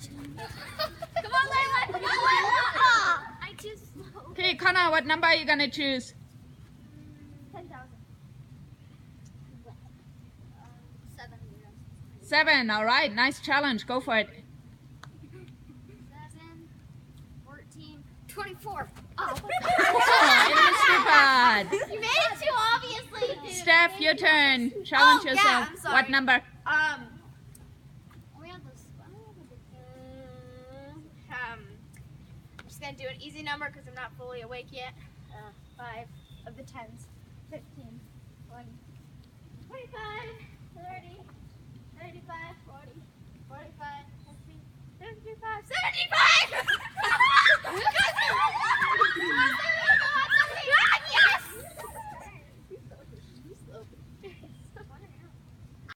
Come on, Layla. Come on, Layla. I too slow. Okay, Connor, what number are you gonna choose? 10,000. 7. 7. All right, nice challenge. Go for it. 7, 14, 24. Oh, Oh, it was too bad. you made it too obviously. Steph, your turn. Challenge Oh, yeah, yourself. I'm sorry. What number? We have this. I'm just gonna do an easy number because I'm not fully awake yet. 5 of the 10s. 15, 20, 25, 30, 35, 40, 45, 50, 55, 75!